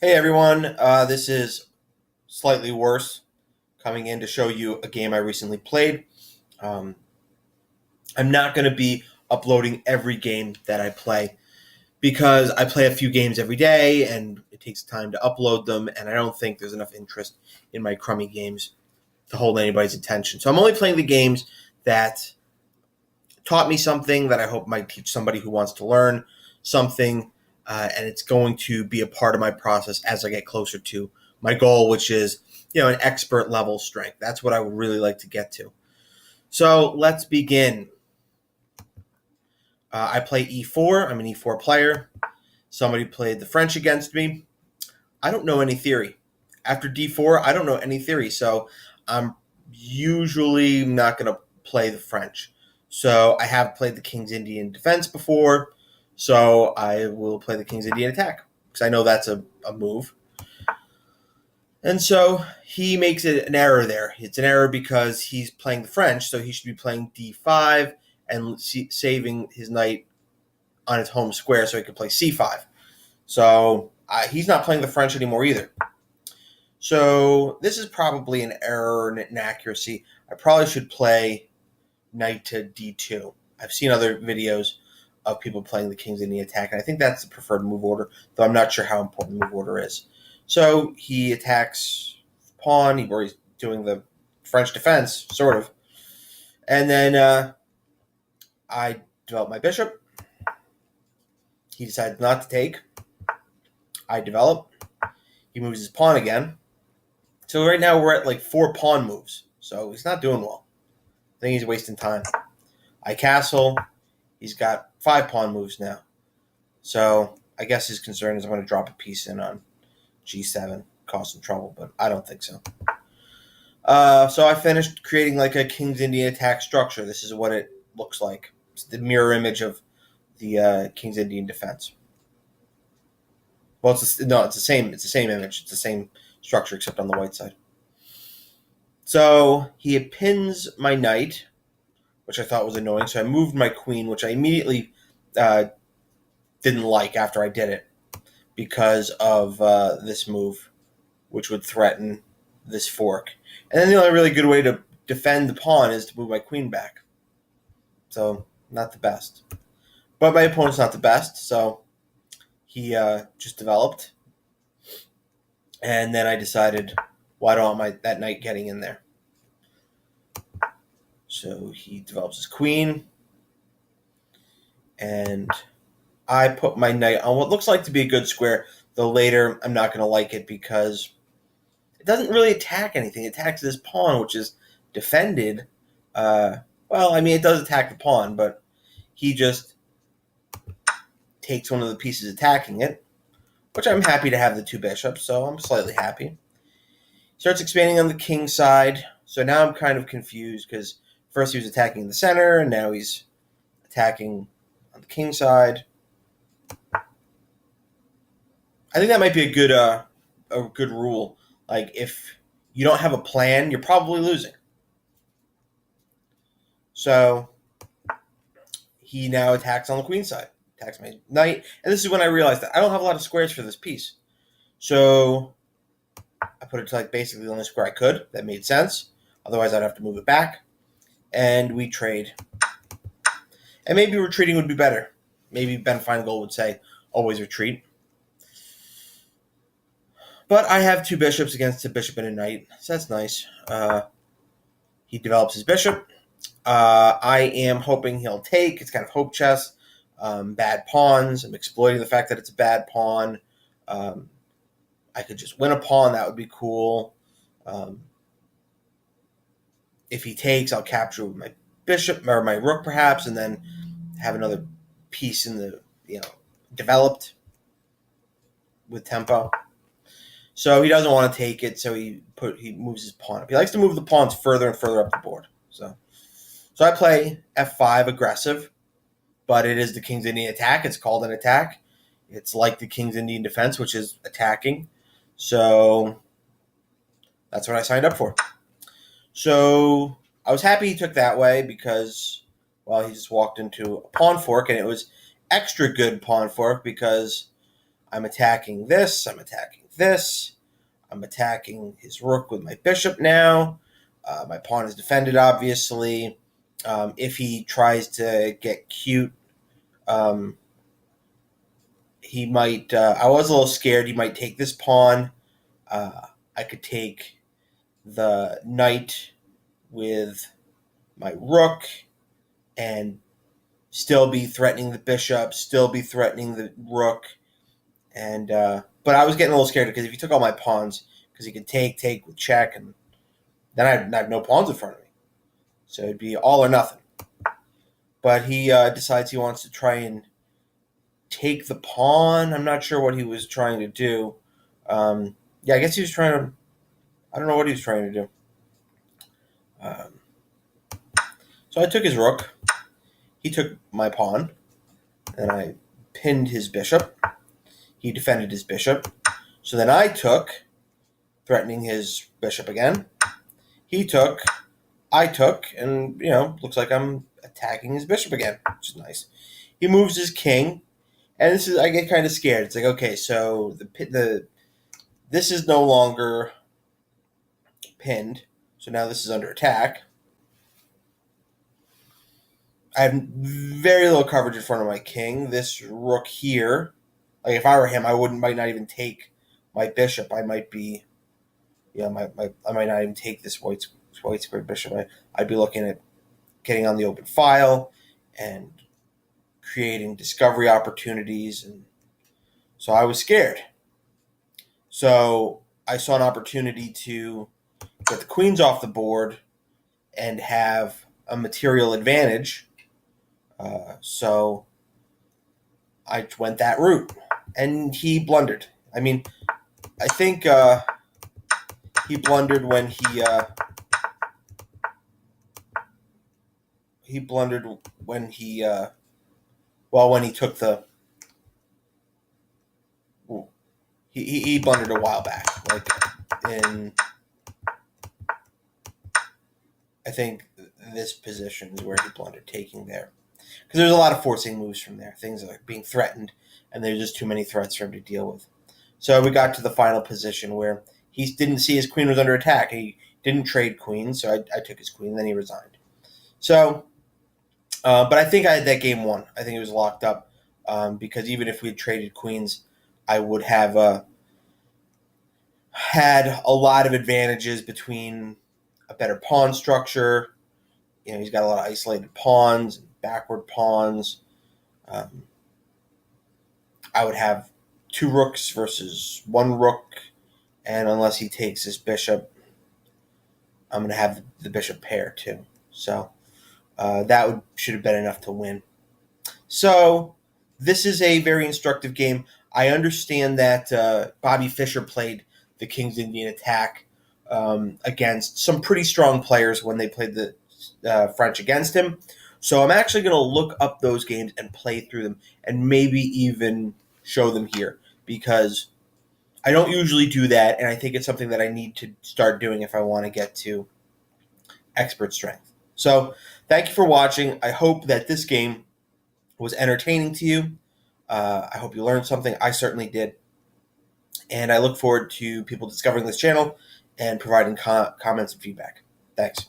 Hey everyone, this is slightly worse coming in to show you a game I recently played. Um, I'm not going to be uploading every game that I play because I play a few games every day and it takes time to upload them, and I don't think there's enough interest in my crummy games to hold anybody's attention. So I'm only playing the games that taught me something that I hope might teach somebody who wants to learn something, and it's going to be a part of my process as I get closer to my goal, which is an expert level strength. That's what I would really like to get to. So let's begin. I play E4. I'm an E4 player. Somebody played the French against me. I don't know any theory. After D4, I don't know any theory, so I'm usually not going to play the French. So I have played the King's Indian defense before, so I will play the King's Indian attack because I know that's a move. And so he makes it an error there. It's an error because he's playing the French, so he should be playing D5 and saving his knight on his home square so he can play C5. So he's not playing the French anymore either. So this is probably an error in inaccuracy. I probably should play knight to d2. I've seen other videos of people playing the King's Indian attack, and I think that's the preferred move order, though I'm not sure how important move order is. So he attacks pawn, or he's doing the French defense, sort of. And then I develop my bishop. He decides not to take. I develop. He moves his pawn again. So right now we're at like 4 pawn moves. So he's not doing well. I think he's wasting time. I castle. He's got 5 pawn moves now. So I guess his concern is I'm going to drop a piece in on g7, cause some trouble, but I don't think so. So I finished creating like a King's Indian attack structure. This is what it looks like. It's the mirror image of the King's Indian defense. Well, it's the same. It's the same image. It's the same structure except on the white side. So he pins my knight, which I thought was annoying. So I moved my queen, which I immediately didn't like after I did it because of this move, which would threaten this fork. And then the only really good way to defend the pawn is to move my queen back. So not the best. But my opponent's not the best, so he just developed. And then I decided, why don't I want that knight getting in there? So he develops his queen. And I put my knight on what looks like to be a good square, though later I'm not going to like it because it doesn't really attack anything. It attacks this pawn, which is defended. It does attack the pawn, but he just takes one of the pieces attacking it, which I'm happy to have the 2 bishops, so I'm slightly happy. Starts expanding on the king side, so now I'm kind of confused because first he was attacking the center, and now he's attacking on the king side. I think that might be a good rule. Like, if you don't have a plan, you're probably losing. So he now attacks on the queen side, attacks my knight, and this is when I realized that I don't have a lot of squares for this piece. So I put it to like basically the only square I could. That made sense. Otherwise, I'd have to move it back. And we trade. And maybe retreating would be better. Maybe Ben Feingold would say, always retreat. But I have 2 bishops against a bishop and a knight, so that's nice. He develops his bishop. I am hoping he'll take. It's kind of hope chess. Bad pawns. I'm exploiting the fact that it's a bad pawn. I could just win a pawn. That would be cool. If he takes, I'll capture my bishop or my rook perhaps, and then have another piece in the developed with tempo. So he doesn't want to take it, so he moves his pawn up. He likes to move the pawns further and further up the board. So I play f5 aggressive, but it is the King's Indian attack. It's called an attack. It's like the King's Indian defense, which is attacking. So that's what I signed up for. So I was happy he took that way because, he just walked into a pawn fork, and it was extra good pawn fork because I'm attacking this. I'm attacking this. I'm attacking his rook with my bishop now. My pawn is defended, obviously. If he tries to get cute, um, he might. I was a little scared. He might take this pawn. I could take the knight with my rook and still be threatening the bishop, still be threatening the rook, and but I was getting a little scared because if he took all my pawns, because he could take with check, and then I'd have no pawns in front of me, so it'd be all or nothing. But he decides he wants to try and take the pawn. I'm not sure what he was trying to do. Yeah, I guess he was trying to. I don't know what he was trying to do. Um, so I took his rook. He took my pawn, and I pinned his bishop. He defended his bishop. So then I took, threatening his bishop again. He took, I took, and looks like I'm attacking his bishop again, which is nice. He moves his king, and I get kind of scared. It's like, okay, so this is no longer pinned, so now this is under attack. I have very little coverage in front of my king. This rook here, like if I were him, might not even take my bishop. I might be, I might not even take this white squared bishop. I'd be looking at getting on the open file and creating discovery opportunities, and so I was scared. So I saw an opportunity to get the queens off the board and have a material advantage. So I went that route, and he blundered. I mean, I think he blundered when he blundered when when he took the he blundered a while back, like in I think this position is where he blundered, taking there, because there's a lot of forcing moves from there, things like being threatened, and there's just too many threats for him to deal with. So we got to the final position where he didn't see his queen was under attack. He didn't trade queens, so I took his queen, then he resigned. So, but I think I had that game won. I think it was locked up, because even if we had traded queens, I would have had a lot of advantages between a better pawn structure. He's got a lot of isolated pawns, backward pawns. I would have two rooks versus one rook, and unless he takes his bishop, I'm going to have the bishop pair too. So that should have been enough to win. So this is a very instructive game. I understand that Bobby Fischer played the King's Indian attack against some pretty strong players when they played the French against him. So I'm actually going to look up those games and play through them and maybe even show them here, because I don't usually do that, and I think it's something that I need to start doing if I want to get to expert strength. So thank you for watching. I hope that this game was entertaining to you. I hope you learned something. I certainly did. And I look forward to people discovering this channel and providing comments and feedback. Thanks.